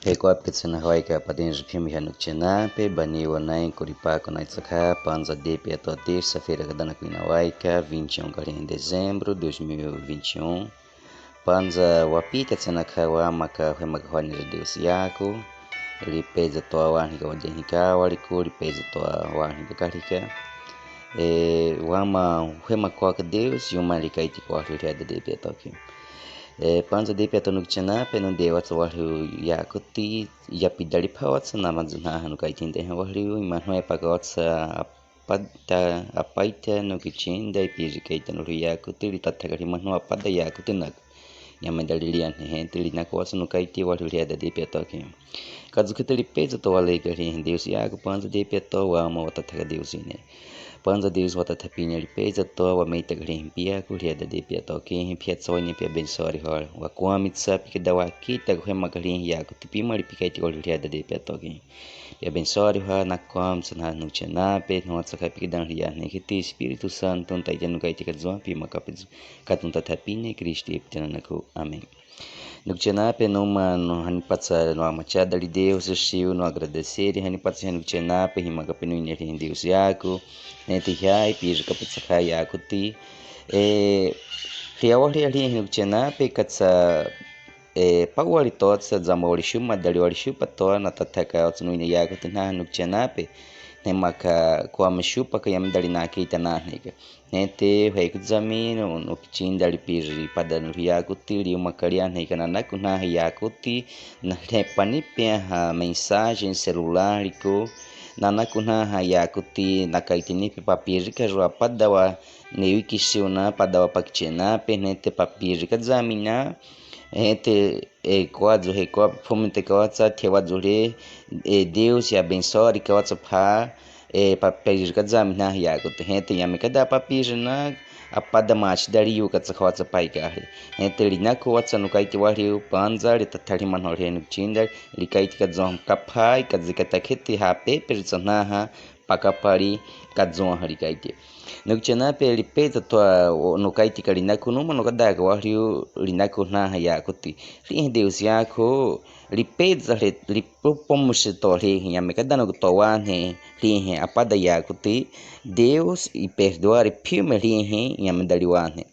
YAKOTTI MEKHAPANIPERITSA Baniwanai Curipá Naitsaka Panza Depe a terça-feira da Nakuinawaica, 21 de dezembro de 2021. Panza Wapika Tsanakawa Maka Hemakahonia de Deus Yaku, Lipeza Toa Wanika Wajenika, Wariku, Lipeza Toa Wanika Karika, Wama Hemakoka Deus, Yuma Likaiti Kohria de Depe a Toki. Panza de Piatano Chana, Penonde, what's what you Yakoti, Yapidari Powats, and Amazona, no Kaitin de Hawaii, Manuel Pagots, a paita no kitchen, the Pizicate and Yakoti, Tatakariman, a Pada Yakotinak, Yamadalian, Hentelina was no Kaiti, what we had the Depia talking. Kazukitari pays to a lake in Deus Yak, Panza de Piato, Wama, Deus in it. Panza Deus what a tapina pays a toa made a green pia, could hear the depia talking, Piazzoni Pia Ben sorry her, Waquamitsa Picawa Kita, Hemagarin Yak, Tipima Picati or hear the depia talking. Pia Ben sorry her, Nacoms and Hanuchanape, not a capidan ria, Nekiti, Spiritu Santo, Titanukaiti Zompi, Macapis, Catunta Tapine, Christi, Tenanaku, Amen. Nuccenape numa no hanipatsa no amachada de Deus assistiu no agradecer e hanipatsa nuccenape himagapinu inerem Deus yaku neti hai pir kapitsa yakuti riawali ali nuccenape katsa pawali totsa zamori shuma dali wali shupa to na tataka otsunu yakuti na nuccenape nemaka kwam shupa kayam dali na kita na nega nete vai kuzamino no kichin dali pir pada no yakuti ri uma karian nei kana kuna yakuti na repani pia mensagens celular iko na kuna yakuti na kaitini papir ka ro pada wa nei kisiona pada wa pakchena penete papir ka zamina Ente quadro recobre fomento que otsa tewadure Deus e abençoe que otsa pa papel que examinar yago gente yame kada papir na apada mach dari yu katsa otsa pai gari ente lina ko otsa no kaiti wari panza le tatari manore no chinda likaiti ka zom kapai ka zikata kheti ha pe persona ha pakapari ka zom harikaiti Nuccenape lipeta toa no kaiti kalinaku numa no kadaga wariu linaku na yakuti ri Deus yako lipeza lipopomos to ri yame kadano toa ne ri apada yakuti Deus e perdoar piume ri yame daliwane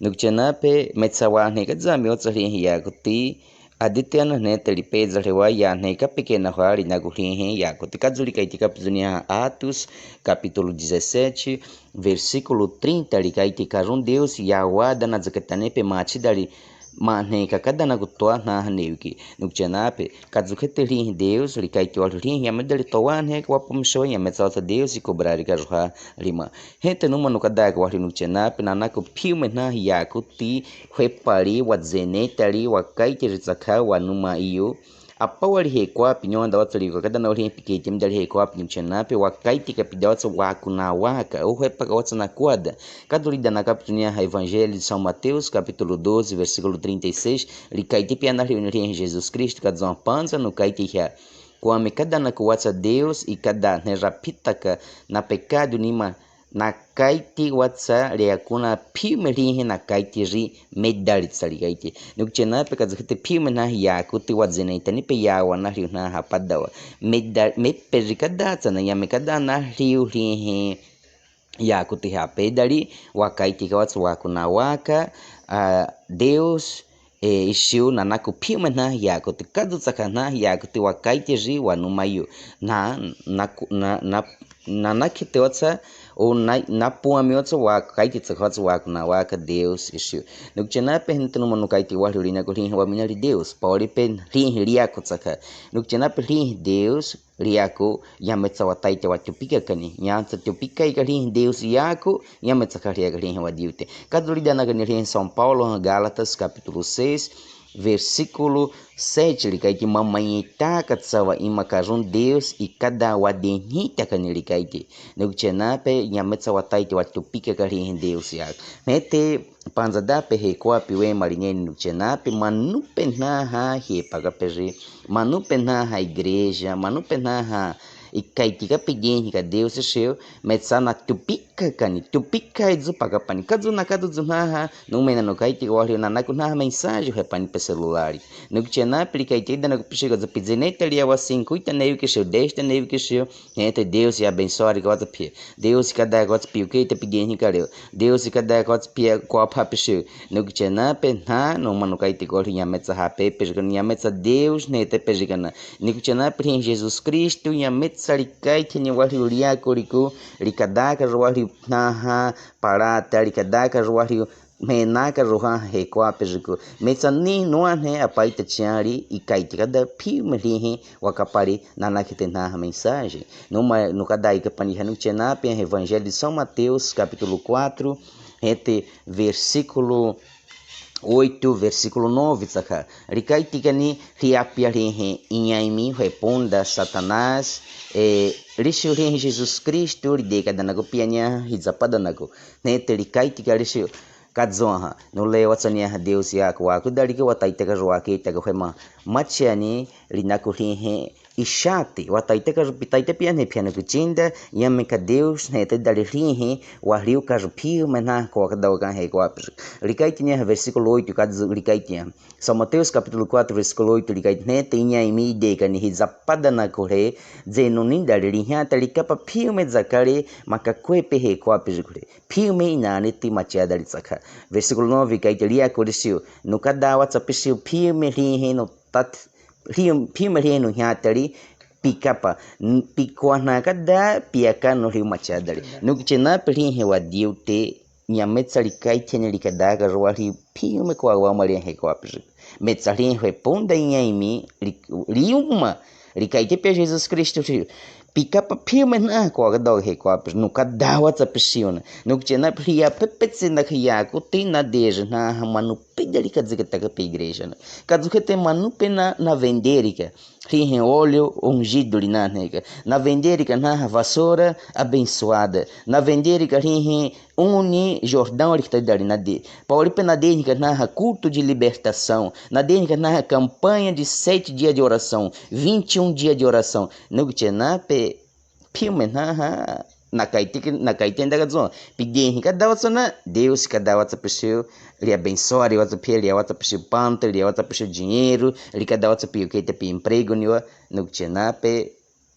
Nuccenape metsawane kadzami otsa ri yakuti Aditya nete lipeza rewa ya neka pequena hora na gurinhe yakuti kadzulika itika pzunia Atos capítulo 17 versículo 30 likaiti karun Deus yawada na zakatane pe mati dali maneka kada na gutwa na haneuki nukchenape kadzuketeli Deus likaiti olrin yamadali towan he kwa pomsho yametsa Deus e cobrar kajuha lima hente numa no kada kwa nukchenape na nako piume na yakuti repari wadzenetali wakaiti rizaka wa numa iyo apa wali hekwa pinyonda watali kada na wali piketi mdali hekwa pinchenape wakaiti kapidawatsa wakuna waka o repa watsa na quadra kadulida na capitunia evangelho de São Mateus capítulo 12 versículo 36 likaiti piana reunir Jesus Cristo kadzon panza no kaiti ya kwame kada na kuwatsa Deus e kada ne rapitaka na pecado nima na kaiti watsa leakuna pimerihe na kaiti ri medali tsaligaiti nukchena pe kazakete pime na yakuti wadzeneita ni pe yawa na riu na hapadawa medali me perikada tsana yame kada na riu rihe yakuti hapedali wakaiti kawatsa wakuna waka Deus ishiu na naku pime na yakuti kadutsaka na yakuti wakaiti ri wanumayu na nakite watsa o na puami otsa waka kaiti tsakhatsa waka na waka Deus ishiu nukchena pe hente no manu kaiti wali lina ko rin wa minali Deus pauli pe rin riako tsaka nukchena pe rin Deus riako yametsa wataite watupika kani yantsa tupika ka rin Deus yako yametsa ka rin wa diute kadulida na rin São Paulo Gálatas capítulo 6 versículo 7 likaiti mamaita katsawa imakarun Deus e cada wadenita kanilikaiti nukchenape nyametsa wataiti watupika karihin Deus yak mete panza dape hekwa piwe marineni nukchenape manupe na ha he pagaperi manupe na ha igreja manupe na ha e kaitika pidin ka Deus seu metsana tupika kani tupika izu pakapani kazuna kaduzu naha numena no kaitika wali nanaku naha mensagem repani pe celular no que tinha aplicativa na psico da pizineta ali ao assim cuita neio que seu desta neio que seu entre Deus e abençoe gota pia Deus cada gota pia que te pidin careu Deus cada gota pia copa psico no que tinha penha no mano kaitika wali nyametsa hape pesca nyametsa Deus nete pescana no que tinha em Jesus Cristo nyametsa rikai tinha wali ulia corico ricadaca wali naha parata ricadaca wali menaka roha he kwa pezuko metsani noane apaita tiari e kaitika da pimrihi wakapari nanakite na mensagem no kadai que panihanu tiana pen evangelho de São Mateus capítulo 4 entre versículo 8, versículo 9, saka. Rikai tikani riapiarihe inhaimi responda Satanás rishurin Jesus Cristo rideka danago pianya hizapadanago nete rikai tika rishu kadzonha no le watsania Deus yako wako dari ke wataiteka roake teka hema machani linakuhihe ishati wataiteka pitaite piane piane kuchinda yameka Deus nete dari rihe wahriu karpio mena ko kadawagan he ko likai tinha versículo 8 kadzu likai tinha São Mateus capítulo 4 versículo 8 likai nete inha imi de kan hizapada na kore zenonin dari riha talikapa pio mezakare makakwe pehe ko apizukure pio me inane ti machia dari saka versículo 9 kaitelia kodisiu no kada watsapisiu pio me rihe no tat pio me rihe no hiatari pikapa pikwana kada piaka no rio machadari no kichena prihe wadiu te nyametsa likai tene likadaga roari pio me kwa wa maria he kwa apizuk metsarin responda inhaimi liuma likai te pe Jesus Cristo pikapa pio mena ko dog he ko no kadawa tsapisiona no kchena pria pepetsena khia ko tina deja na manu pederica zikataka pe igreja kadukete manu pena na venderica rihe óleo ungido linanega na venderica na vassoura abençoada na venderica rihe uni Jordão ricta dali na de pauli pena denica na culto de libertação na denica na campanha de 7 dias de oração 21 dias de oração no kchena pe filme na kaitenda gadzo pidin ka dawatsona Deus ka dawatsa pessoa ele abençoa ele watsa pele ele watsa pessoa panto ele watsa pessoa dinheiro ele ka dawatsa pe que te emprego niwa no kchena pe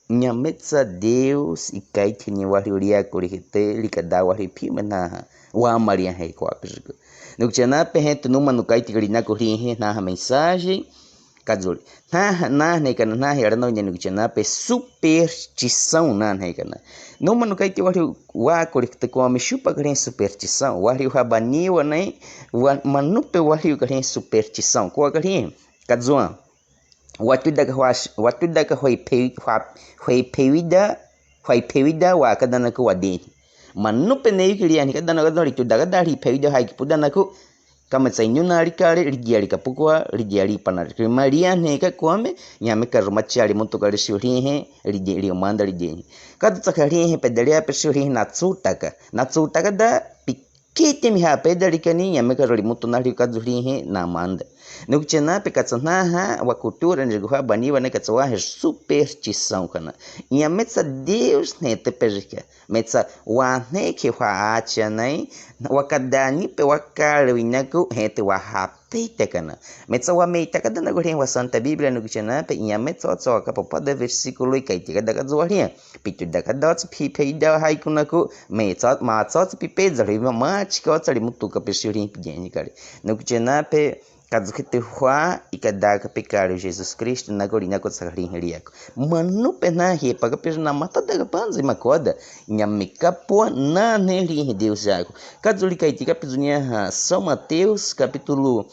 nyametsa Deus e kaitini waliuria kurihite ele ka dawari filme na wa maria he ko apesgo no kchena pe het numa no kaitiri na kurihe na mensagem kadzuri na nekana na era no nyanu kchena pe superstição na nekana no mano kai te wa korikte ko me chupa karen superstição wari rabaniwa nei manupe wari karen superstição ko karen kadzua watu daga hoi pewida wa kadana ko wadi manupe nei kiliani kadana kadari tu daga dari pewida hai pudana ko kama sainyuna rikare rigiari kapukwa rigiari panar maria neka kwame nyame karumachari muntu kare shurihe rigiari manda rigiari kadu takarihe pedalia peshurihe natsutaka da pikite mi ha pedalikani nyame karori muntu nari kadurihe na manda nukuchena pekatsana wa cultura niguha baniwa ne katsawa superstição kana nyametsa Deus nete pejika metsa wa neke wa acha nai wakadani pe wakale winaku hete wa hapete kana metsa wa meita kada na goren wa Santa Bíblia nukuchena pe nyametsa tsa ka popada versículo ikaitika daga zuaria pitu daga dots pipeida haikunaku metsa ma tsats pipeza riva machika tsari mutuka pesuri pigeni kare nukuchena pe kadzukete hua ikadaka pecado Jesus Cristo na gorina ko sakarin heriako manu pena he paga pena mata daga panzi makoda nyamika po na neli Deus yako kadzulika itika pezunia São Mateus capítulo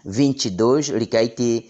22 likaiti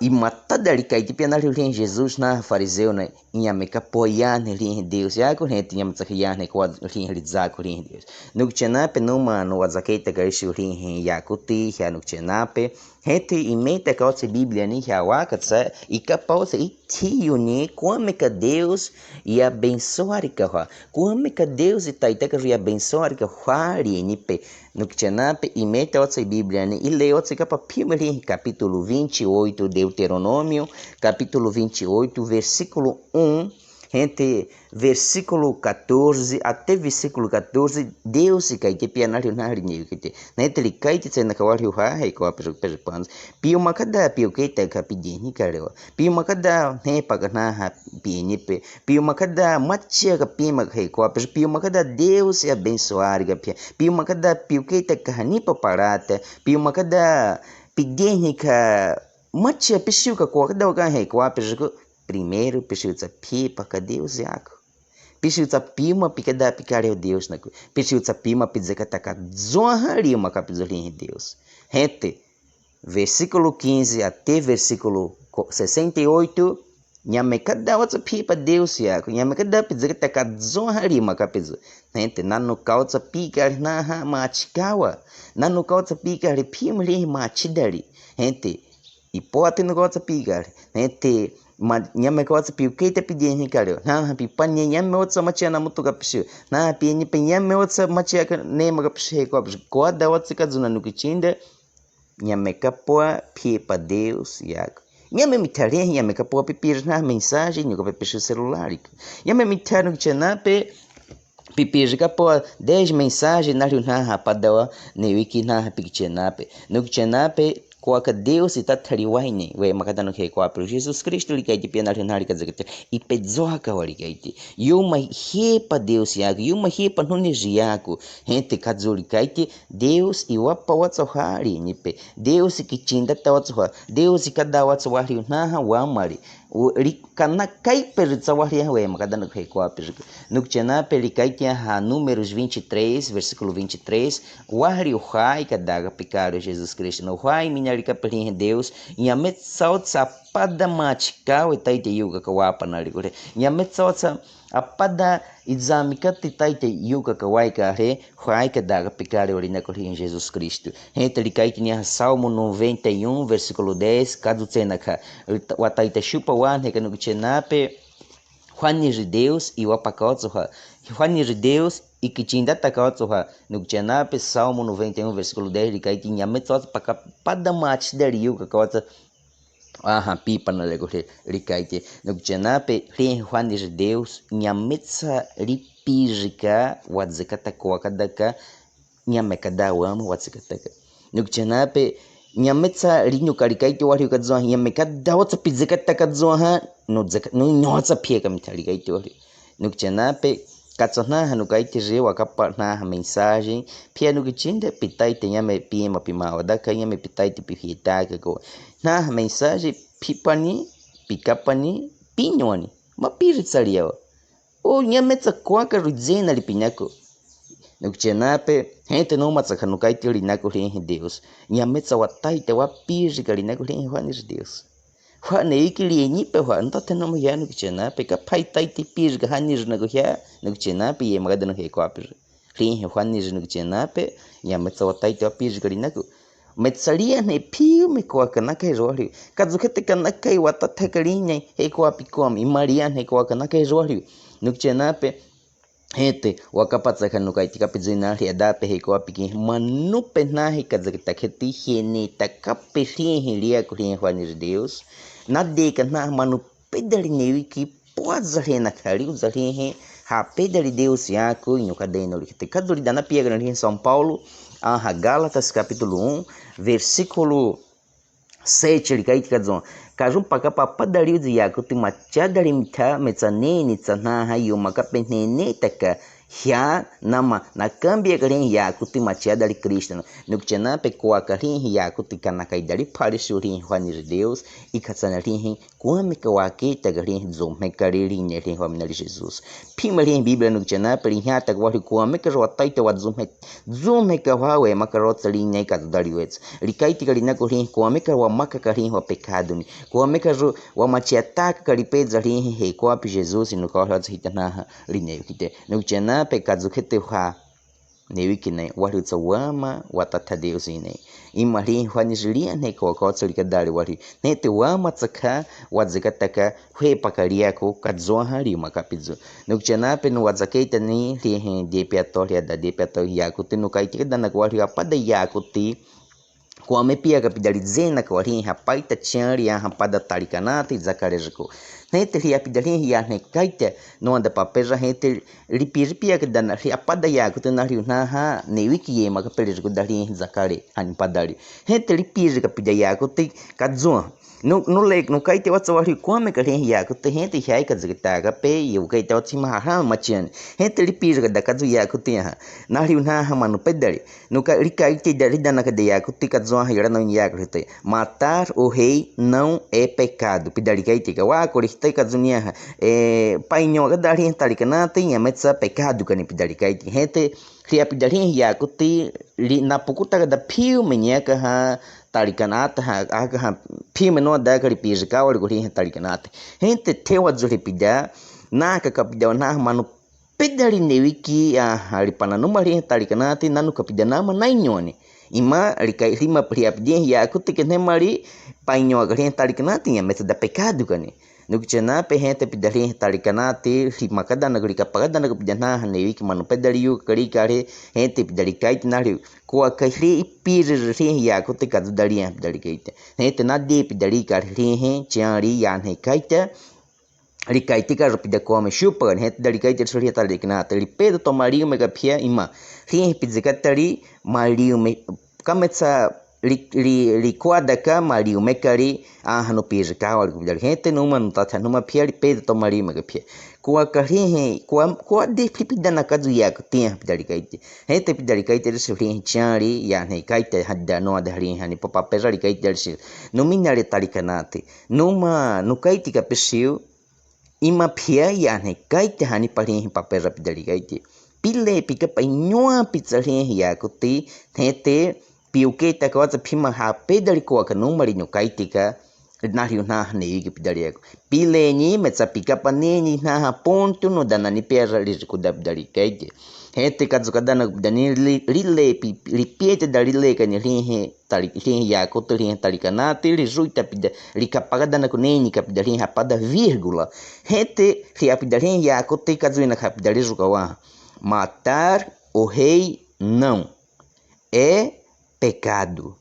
e matada likaiti pena rin Jesus na fariseu na nyamika po ya neli Deus yako heti nyamtsakia ne ko rin rizako rin Deus nukchenape numa no wazakaita garishu rin yakuti ya nukchenape Hete imenta ka sa Biblia ni hawakat sa ikapaw sa itiyo ni como que Deus ia abençoar ka como que Deus itaita ka ia abençoar ka hari ni pe no que pe imeta sa Biblia ni ile sa ka papimali capítulo 28 Deuteronômio capítulo 28 versículo 1 Gente, versículo 14 até versículo 14, Deus se cai te pianário na rinha que Nete li cai te sena kawari ha hai ko per pans. Pio makada pio ke te ka pidini karewa. Pio makada he pagana ha pini pe. Pio makada machia ka pima hai ko per pio makada Deus se abençoar ga pia. Pio makada pio ke te ka hani paparata. Pio makada pidini ka machia pisiu ka ko kada ga hai ko per primeiro, precisa pipa que Deus é algo. Precisa pima pica da picar é Deus na coisa. Precisa pima pizza que taca zonharia uma capizolin de Deus. Gente, versículo 15 até versículo 68, nhame cada outra pipa Deus é algo. Nhame cada pizza que taca zonharia uma capizol. Gente, nano causa picar na machikawa. Nano causa picar pima li machidari. Gente, e pode no causa picar. Gente, nyame ka watsa piu keita pidi ni karo na pi panya nyame watsa machia na mutu ka pishu na pi ni pe nyame watsa machia ka ne ma ka pishu ko da watsa ka zuna no kichinda nyame ka poa pi pa Deus yak nyame mitare nyame ka poa pipir na mensagem no ka pishu celular nyame mitare no kichana pe pipir ka poa 10 mensagens na runa pa da ne wiki na pichana pe no kichana pe Quaca Deus está tariwaine, we makadano ke kwa pero Jesus Cristo likaiti pia na ka zakete e pedzoka walikaiti. Yuma hepa Deus yaku, yuma hepa nunes yaku. Gente kadzulikaiti Deus e wapa watsa hari nipe. Deus que tinda ta watsa. Deus e cada watsa wari na wamari. O ricana cai per tsawari we makadano ke kwa pero. Nukchana pelikaiti ha números 23, versículo 23, wari o hai kadaga picaro Jesus Cristo no hai minha rika pelin Deus nyamet saut sapada machikau itaite yuga kawapa na rigore nyamet saut sa apada examika titaite yuga kawai ka re hai kadaga picaro orina corrin Jesus Cristo entre likaiti nia Salmo 91 versículo 10 kadu tsenaka wataita chupa wan heka no chenape Juanes de Deus e o apacotzoha. Juanes de Deus e que tinha tacotzoha. No Tchenape, Salmo 91, versículo 10, de Caitinha, metzot para padamate de rio, que cota. Pipa na legore, ricaite. No Tchenape, Juanes de Deus, nhametsa ripijika, wadzekatakoa kadaka, nhamekada wam, wadzekataka. No Tchenape, nyametsa rinyo karikaiti wari kadzwa nyameka dawatsa pizekata kadzwa no nyotsa pie kamtarikaiti wari no kchenape katsona hanu kaiti je wakapa na mensagem pia no kchinda pitaite nyame pima pima daka nyame pitaite pihita ko na mensagem pipani pikapani pinyoni mapiritsaria o nyametsa kwaka rudzena lipinyako no kchenape gente não matsa no kaiti linako rin Deus nyametsa wataite wapiri kalinako rin Juanes Deus Juan iki lieni pe Juan to tenamo ya no kchenape ka paitaite pir ga hanir na goya no kchenape ye magada no he kwapir rin Juanes no kchenape nyametsa wataite wapiri kalinako metsalia ne piu me kwaka na kai rori kazukete kana kai watate kalinya he kwapikom imaria he kwaka na kai rori no kchenape Gente, wakapatsa kanu kai tika pizina ri adape he ko apiki manu penahi kazakita kheti hene takape ri ria kurin Juanes Deus na deka na manu pedali newiki poza rena kari uzari he ha pedali Deus yako inokadeno likite kaduri dana pia em São Paulo a Gálatas capítulo 1 versículo 7 likai tikadzon kajum pakapa padariu de yakuti machadari mitha metsaneni tsana hayo makapenene taka hia nama nakambia karen yakuti machadari Cristo no kchana pe kwa karen yakuti kanakai dari parisurin Juanes Deus e katsanarin como que wake tagarin zum mekariri nerin homina Jesus pimarin Bíblia no kchana pe rinha tagwari como que rotaita wa zum mekawawe makarotsalin nei kadari wets likai tikarina korin como que wa makakarin wa pecado ni como que wa machiataka karipedza rin he kwa Jesus no corra hitana rineyo kite no kchana pe kadzukete ha Newiki ne wari wama watata Deus ine. Imari hwanijilia ne kwa likadari wari. Nete wama tsaka wadzikataka hwe pakariako kadzwa hari makapizu. Nukchanape no wadzakaita ni rihe depiatoria da depiatoria yakuti nukaitika dana wari apada yakuti. Kwa mepia kapidalizena kwa rin hapaita chari ya hapada tarikanata zakarejiko. Nete riapidalin ya nekaita no anda papel gente ripiripia que dana riapada ya kutena riunaha ne wiki yema kapelejiko dari zakare hanipadari. Gente ripir kapidaya kutik kadzua. No lek no kaite watsa wari kwame ka rin ya kutte gente hai ka zigta ka pe yu kaite watsi maha machian. Gente ripir ka kadzu ya kutia na riunaha manu pedari. No ka rikaite dari dana ka ya kutika kadzua ya no ya krite. Matar o rei não é pecado. Pidari kaite ka wa koriste kadzunia painho ka dari tarikana tem ametsa pecado ka ni pidari kaite. Gente riapidari ya kuti na pukuta da piu menyaka ha tarikanata ha piu menor da ka ripir ka wa gori tarikanata. Gente tewa zuripida na ka kapida na manu pedari newiki haripana numari tarikanata nanu kapida nama nainyone. Ima rikai rima priapdien ya kutik nemari painho agren tarikanati ya meta da pecado kani nukchana pe gente pidari tarikanati rima kada nagri kapagada nagpidana hanewi ki manu pedariu kari kare gente pidari kait nari ko kahri pir ri ya kutik kadari ya pidari kait gente na de pidari kar ri he chari ya ne kaita rikaitika rapida come chupa gente dari kaita suri tarikanati ripedo tomaria mega pia ima ri pizikatari mariu me kametsa liquada ka mariu mekari no pir ka wal gente numa nutata numa pia ripedo tomaria mega pia kwa karihe kwa de pipidana kazu ya kutia pidari kaite gente pidari kaite suri chari ya ne kaite hadda no adari hani papa pera kaite sir nominare tarikanati numa nukaiti ka pesiu ima pia ya ne kaite hani pari papel rapidari kaite pile pika painhoa pizzaria ya kuti tete piuketa ka wata pima ha pedari ko ka numari no kaitika na riuna ne igi pidari ko pile ni metsa pika paneni na ha ponto no danani pera risiko dabdari kaite hete kadzukadana dani rile ripiete da rile ka ni rihe tari ya ko ri tarikanati rijuita pida rikapagadana ko neni ka pidari ha pada vírgula hete riapidari ya ko te kadzuina ka pidari jukawa. Matar o rei não é pecado.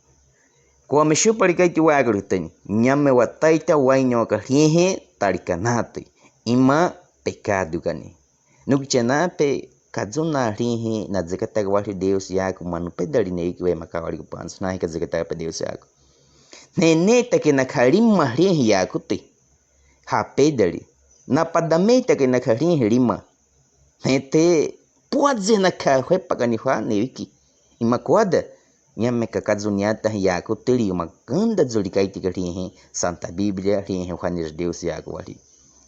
Como chupa ricaite wagrutan, nyame wataita wainho rihe tarikanate, ima pecado gani. Nukchanape kadzuna rihe na zekata wari Deus yako manu pedari nei que vai makawari kupanso na hika zekata pa Deus yako. Neneta que na karima rihe yako te ha pedari na padameta que na karin rima nete pode dizer na carro é paganifa neviki imacoda nyame kakadzuniata yako teri uma ganda zolikaiti rihe Santa Bíblia rihe Juanes Deus yako wari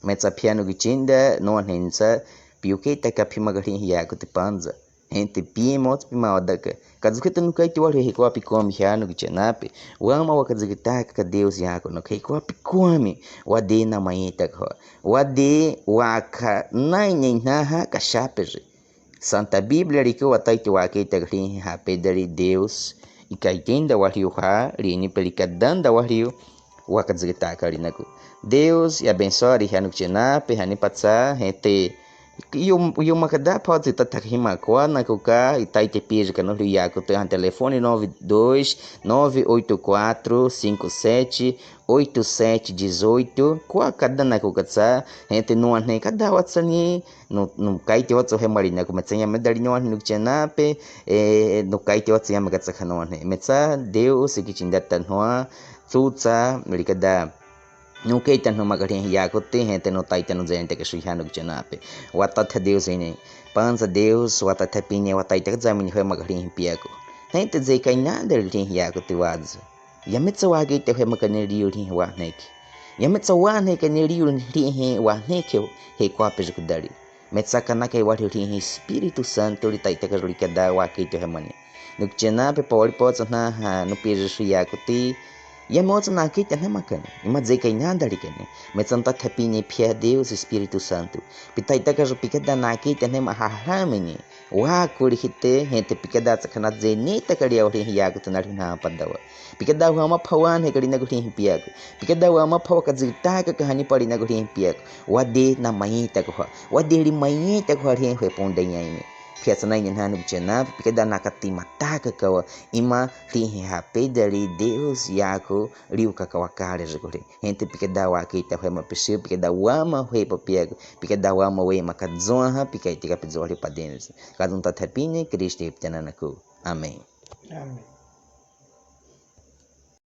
metsa piano gichinda no hensa piuketa kapima rihe yako te panza gente piemot pima odaka kadzuketa no kaiti wari hiko apikomi hiano gichenape wama wakadzuketa ka Deus yako no hiko apikomi wade na maita ko wade waka nainha kashapeje Santa Bíblia rico wataiti wakaita rihe ha pedari Deus ikaitenda wariu ha rini pelikadanda wariu wakadzuketa karinaku Deus e abençoe hiano gichenape hani patsa gente e uma cada pode estar rima na cuca e tá pija que no riaco tem telefone 92984578718 qua cada na cuca sa gente não nem cada watsani no kaite watso hemarina como tinha medalha no chanape no kaite watso yama gatsa kanone metsa Deus que tinha tanhoa tutsa merikada no keita no magarin yako te gente no taita no gente que suihano gchanape watata Deus ine panza Deus watata pinha wataita examine ho magarin piako gente zei kai nada rin yako te wadzo yametsa wage te ho maganeri rin wa neki yametsa wa neki ne rin wa neki he kwa pejukudari metsa kana kai wa rin Espírito Santo ri taita ka rikada wa ke te hamani no gchanape pawali potsa na no peju yako te E mo na kita na makan. Ima zai kai na dari kan. Me santa tapi ni pia Deus Espírito Santo. Pitai ta ka pikada na kita na mahahamini. Wa kuri hite hente pikada sakana zai ni ta kari awri hiyago tanari na padawa. Pikada wa ma pawan he kari na guri hipiago. Pikada wa ma pawa ka zita ka kahani pari na guri hipiago. Wa de na mai ta ko. Wa de ri mai ta ko hari he pondanya ini. Piasa na inyan hanug dyan pikada nakatimata kakawa ima lihi hape dari Deus yako riu kakawakare jagore hente pikada wakita hwe mapisio pikada wama hwe papiago pikada wama hwe makadzonha pikai tika pedzori padenes kadun tathapine Kristo iptananaku. Amém. Amém.